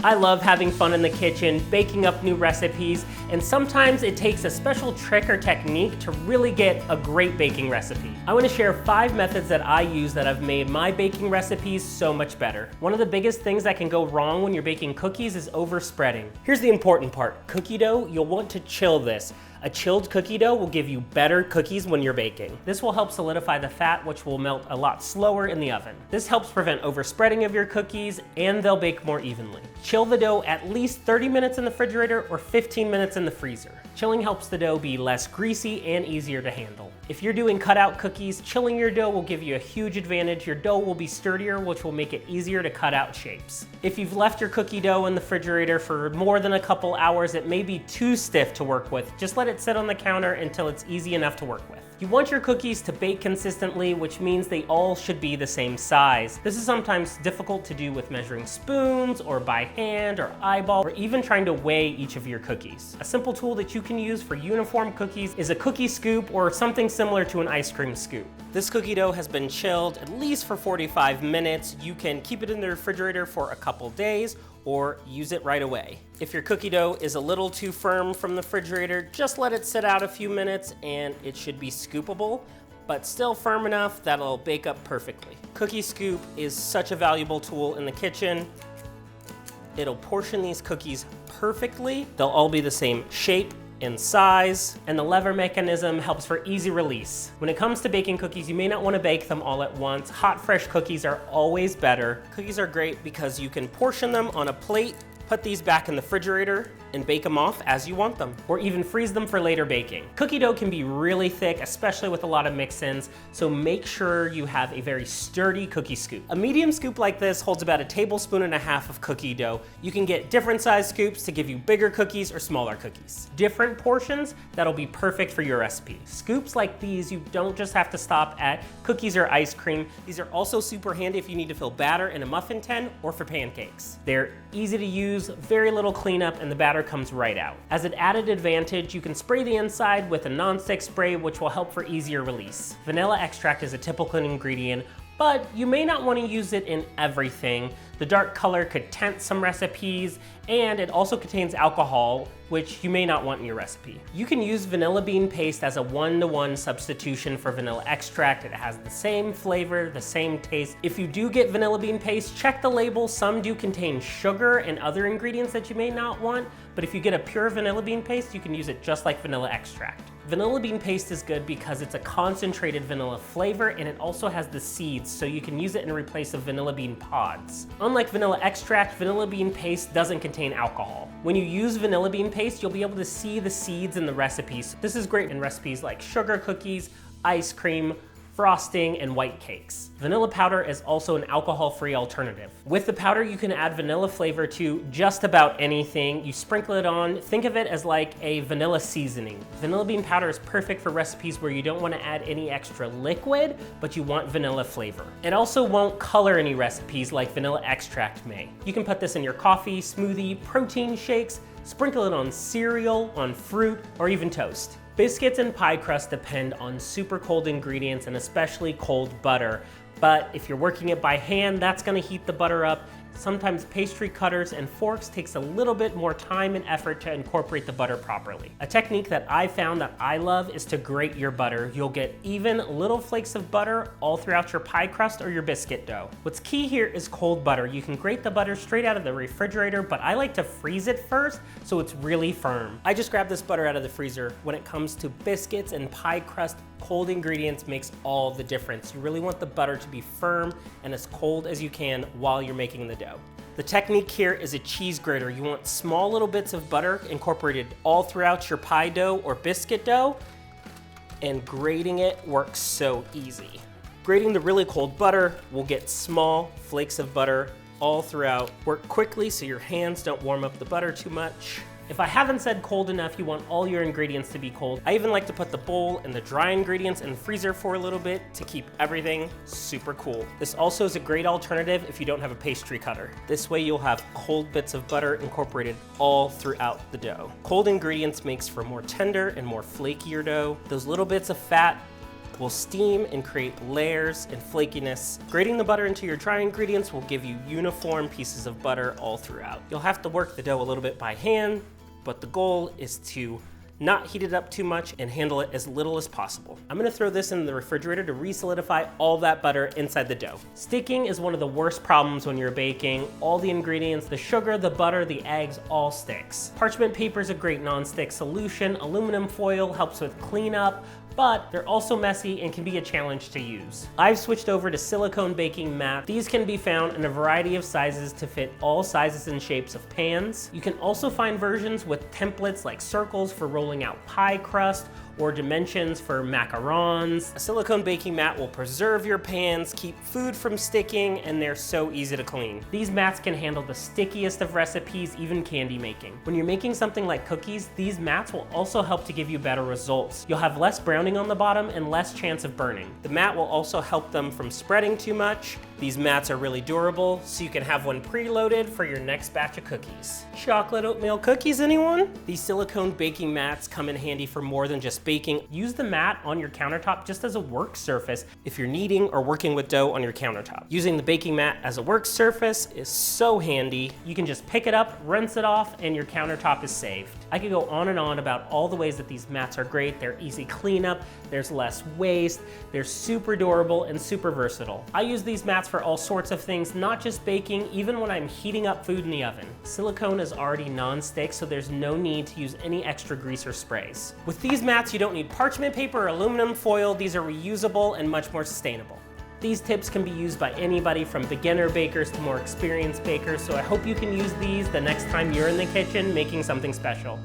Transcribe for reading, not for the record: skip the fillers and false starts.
I love having fun in the kitchen, baking up new recipes, and sometimes it takes a special trick or technique to really get a great baking recipe. I want to share 5 methods that I use that have made my baking recipes so much better. One of the biggest things that can go wrong when you're baking cookies is overspreading. Here's the important part. Cookie dough, you'll want to chill this. A chilled cookie dough will give you better cookies when you're baking. This will help solidify the fat, which will melt a lot slower in the oven. This helps prevent overspreading of your cookies, and they'll bake more evenly. Chill the dough at least 30 minutes in the refrigerator or 15 minutes in the freezer. Chilling helps the dough be less greasy and easier to handle. If you're doing cutout cookies, chilling your dough will give you a huge advantage. Your dough will be sturdier, which will make it easier to cut out shapes. If you've left your cookie dough in the refrigerator for more than a couple hours, it may be too stiff to work with. Just let it sit on the counter until it's easy enough to work with. You want your cookies to bake consistently, which means they all should be the same size. This is sometimes difficult to do with measuring spoons or by hand or eyeball, or even trying to weigh each of your cookies. A simple tool that you can use for uniform cookies is a cookie scoop or something similar to an ice cream scoop. This cookie dough has been chilled at least for 45 minutes. You can keep it in the refrigerator for a couple days or use it right away. If your cookie dough is a little too firm from the refrigerator, just let it sit out a few minutes and it should be scoopable, but still firm enough that it'll bake up perfectly. Cookie scoop is such a valuable tool in the kitchen. It'll portion these cookies perfectly. They'll all be the same shape and size, and the lever mechanism helps for easy release. When it comes to baking cookies, you may not want to bake them all at once. Hot, fresh cookies are always better. Cookies are great because you can portion them on a plate, put these back in the refrigerator, and bake them off as you want them, or even freeze them for later baking. Cookie dough can be really thick, especially with a lot of mix-ins, so make sure you have a very sturdy cookie scoop. A medium scoop like this holds about 1.5 tablespoons of cookie dough. You can get different size scoops to give you bigger cookies or smaller cookies. Different portions that'll be perfect for your recipe. Scoops like these, you don't just have to stop at cookies or ice cream. These are also super handy if you need to fill batter in a muffin tin or for pancakes. They're easy to use, very little cleanup, and the batter comes right out. As an added advantage, you can spray the inside with a non-stick spray, which will help for easier release. Vanilla extract is a typical ingredient, but you may not want to use it in everything. The dark color could taint some recipes, and it also contains alcohol, which you may not want in your recipe. You can use vanilla bean paste as a 1-to-1 substitution for vanilla extract. It has the same flavor, the same taste. If you do get vanilla bean paste, check the label. Some do contain sugar and other ingredients that you may not want, but if you get a pure vanilla bean paste, you can use it just like vanilla extract. Vanilla bean paste is good because it's a concentrated vanilla flavor, and it also has the seeds, so you can use it in replace of vanilla bean pods. Unlike vanilla extract, vanilla bean paste doesn't contain alcohol. When you use vanilla bean paste, you'll be able to see the seeds in the recipes. This is great in recipes like sugar cookies, ice cream, frosting, and white cakes. Vanilla powder is also an alcohol-free alternative. With the powder, you can add vanilla flavor to just about anything. You sprinkle it on, think of it as like a vanilla seasoning. Vanilla bean powder is perfect for recipes where you don't want to add any extra liquid, but you want vanilla flavor. It also won't color any recipes like vanilla extract may. You can put this in your coffee, smoothie, protein shakes, sprinkle it on cereal, on fruit, or even toast. Biscuits and pie crust depend on super cold ingredients and especially cold butter. But if you're working it by hand, that's gonna heat the butter up. Sometimes pastry cutters and forks takes a little bit more time and effort to incorporate the butter properly. A technique that I found that I love is to grate your butter. You'll get even little flakes of butter all throughout your pie crust or your biscuit dough. What's key here is cold butter. You can grate the butter straight out of the refrigerator, but I like to freeze it first so it's really firm. I just grabbed this butter out of the freezer. When it comes to biscuits and pie crust, cold ingredients makes all the difference. You really want the butter to be firm and as cold as you can while you're making the dough. The technique here is a cheese grater. You want small little bits of butter incorporated all throughout your pie dough or biscuit dough, and grating it works so easy. Grating the really cold butter will get small flakes of butter all throughout. Work quickly so your hands don't warm up the butter too much. If I haven't said cold enough, you want all your ingredients to be cold. I even like to put the bowl and the dry ingredients in the freezer for a little bit to keep everything super cool. This also is a great alternative if you don't have a pastry cutter. This way you'll have cold bits of butter incorporated all throughout the dough. Cold ingredients makes for more tender and more flakier dough. Those little bits of fat will steam and create layers and flakiness. Grating the butter into your dry ingredients will give you uniform pieces of butter all throughout. You'll have to work the dough a little bit by hand, but the goal is to not heat it up too much and handle it as little as possible. I'm gonna throw this in the refrigerator to re-solidify all that butter inside the dough. Sticking is one of the worst problems when you're baking. All the ingredients, the sugar, the butter, the eggs, all sticks. Parchment paper is a great non-stick solution. Aluminum foil helps with cleanup, but they're also messy and can be a challenge to use. I've switched over to silicone baking mat. These can be found in a variety of sizes to fit all sizes and shapes of pans. You can also find versions with templates like circles for rolling out pie crust or dimensions for macarons. A silicone baking mat will preserve your pans, keep food from sticking, and they're so easy to clean. These mats can handle the stickiest of recipes, even candy making. When you're making something like cookies, these mats will also help to give you better results. You'll have less browning on the bottom and less chance of burning. The mat will also help them from spreading too much. These mats are really durable, so you can have one preloaded for your next batch of cookies. Chocolate oatmeal cookies, anyone? These silicone baking mats come in handy for more than just baking. Use the mat on your countertop just as a work surface if you're kneading or working with dough on your countertop. Using the baking mat as a work surface is so handy. You can just pick it up, rinse it off, and your countertop is saved. I could go on and on about all the ways that these mats are great. They're easy cleanup, there's less waste, they're super durable and super versatile. I use these mats for all sorts of things, not just baking, even when I'm heating up food in the oven. Silicone is already non-stick, so there's no need to use any extra grease or sprays. With these mats, you don't need parchment paper or aluminum foil. These are reusable and much more sustainable. These tips can be used by anybody from beginner bakers to more experienced bakers, so I hope you can use these the next time you're in the kitchen making something special.